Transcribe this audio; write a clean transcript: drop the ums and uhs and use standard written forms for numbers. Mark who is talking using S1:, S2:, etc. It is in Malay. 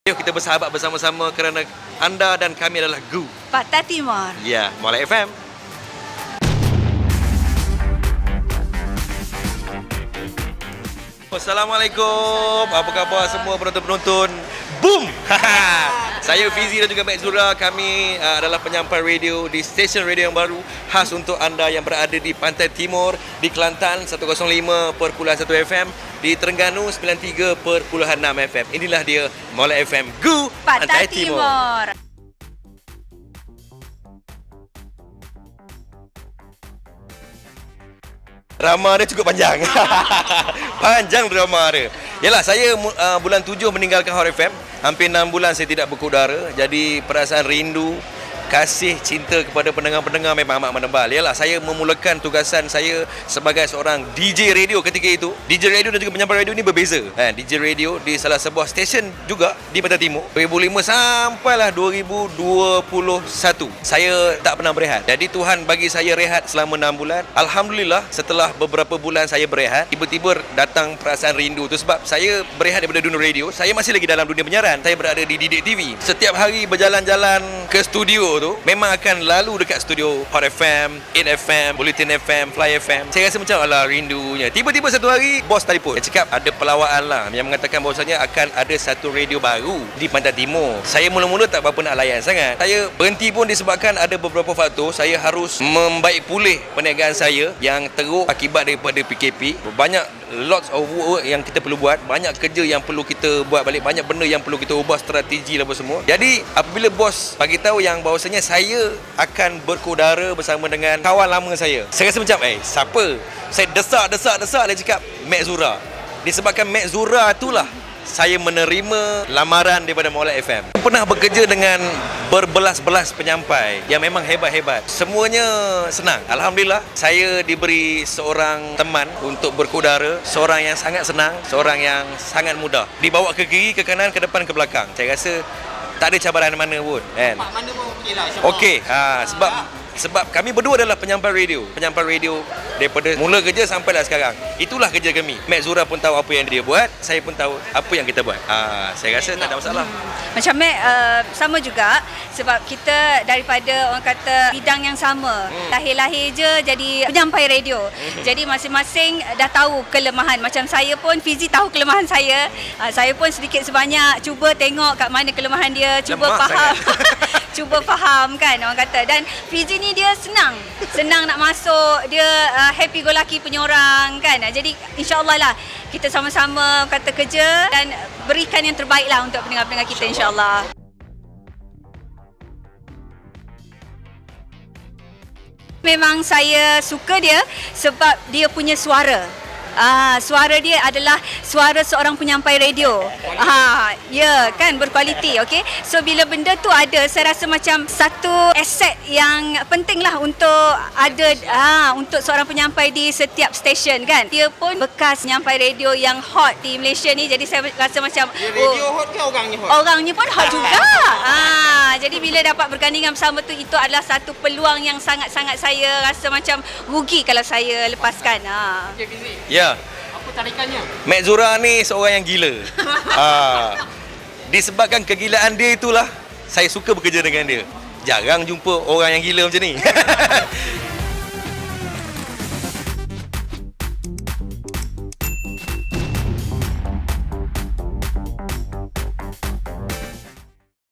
S1: Yuk kita bersahabat bersama-sama kerana anda dan kami adalah GU
S2: Pantai Timur.
S1: Ya, Molek FM. Assalamualaikum. Apa khabar semua penonton-penonton? Boom! Saya Fizi dan juga Mek Zura. Kami adalah penyampai radio di stesen radio yang baru khas untuk anda yang berada di Pantai Timur, di Kelantan 105.1 FM, di Terengganu 93.6 FM. Inilah dia Molek FM GU
S2: Pantai Timur.
S1: Drama dia cukup panjang. Panjang drama dia. Yalah, saya bulan 7 meninggalkan Hot FM. Hampir 6 bulan saya tidak berkudara. Jadi perasaan rindu, kasih, cinta kepada pendengar-pendengar memang amat menebal. Yalah, saya memulakan tugasan saya sebagai seorang DJ radio ketika itu. DJ radio dan juga penyampai radio ni berbeza. DJ radio di salah sebuah stesen juga di Pantai Timur. 2005 sampailah 2021. Saya tak pernah berehat. Jadi Tuhan bagi saya rehat selama 6 bulan. Alhamdulillah, setelah beberapa bulan saya berehat, tiba-tiba datang perasaan rindu tu sebab saya berehat daripada dunia radio. Saya masih lagi dalam dunia penyiaran. Saya berada di Didik TV. Setiap hari berjalan-jalan ke studio tu memang akan lalu dekat studio Hot FM, 8FM, Bulletin FM, Fly FM. Saya rasa macam alah rindunya. Tiba-tiba satu hari bos telefon. Dia cakap ada pelawaan lah yang mengatakan bahawasanya akan ada satu radio baru di Pantai Timur. Saya mula-mula tak berapa nak layan sangat. Saya berhenti pun disebabkan ada beberapa faktor. Saya harus membaik pulih perniagaan saya yang teruk akibat daripada PKP. Banyak lots of work yang kita perlu buat, banyak kerja yang perlu kita buat balik, banyak benda yang perlu kita ubah strategi dan apa semua. Jadi apabila bos bagi tahu yang bahawasanya saya akan berkudara bersama dengan kawan lama saya rasa macam siapa? Saya desak dia cakap Mek Zura. Disebabkan Mek Zura itulah saya menerima lamaran daripada Molek FM. Pernah bekerja dengan berbelas-belas penyampai yang memang hebat-hebat. Semuanya senang. Alhamdulillah, saya diberi seorang teman untuk berkudara, seorang yang sangat senang, seorang yang sangat mudah. Dibawa ke kiri, ke kanan, ke depan, ke belakang. Saya rasa tak ada cabaran mana pun, kan?
S3: Mana pun okeylah.
S1: Okey, sebab kami berdua adalah penyampai radio daripada mula kerja sampailah sekarang. Itulah kerja kami. Mek Zura pun tahu apa yang dia buat, saya pun tahu apa yang kita buat. Saya rasa tak ada masalah.
S2: Macam Mek, sama juga sebab kita daripada orang kata bidang yang sama. Lahir-lahir je jadi penyampai radio. Jadi masing-masing dah tahu kelemahan. Macam saya pun, Fizi tahu kelemahan saya. Saya pun sedikit sebanyak cuba tengok kat mana kelemahan dia, cuba
S1: Lemak
S2: faham. Cuba faham kan orang kata. Dan Fizi ni dia senang nak masuk, dia happy go lucky punya orang kan. Jadi insya-Allah lah kita sama-sama kata kerja dan berikan yang terbaik lah untuk pendengar-pendengar kita insya-Allah. Memang saya suka dia sebab dia punya suara. Suara dia adalah suara seorang penyampai radio. Ya kan, berkualiti, okey. So bila benda tu ada, saya rasa macam satu aset yang penting lah untuk ada untuk seorang penyampai di setiap stesen kan. Dia pun bekas penyampai radio yang hot di Malaysia ni, jadi saya rasa macam
S3: Radio hot ke orangnya hot?
S2: Orangnya pun hot juga. Jadi bila dapat bergandingan bersama tu, itu adalah satu peluang yang sangat-sangat saya rasa macam rugi kalau saya lepaskan.
S3: Okey, Fizi.
S1: Ya.
S3: Apa tarikannya?
S1: Mek Zura ni seorang yang gila. Disebabkan kegilaan dia itulah saya suka bekerja dengan dia. Jarang jumpa orang yang gila macam ni.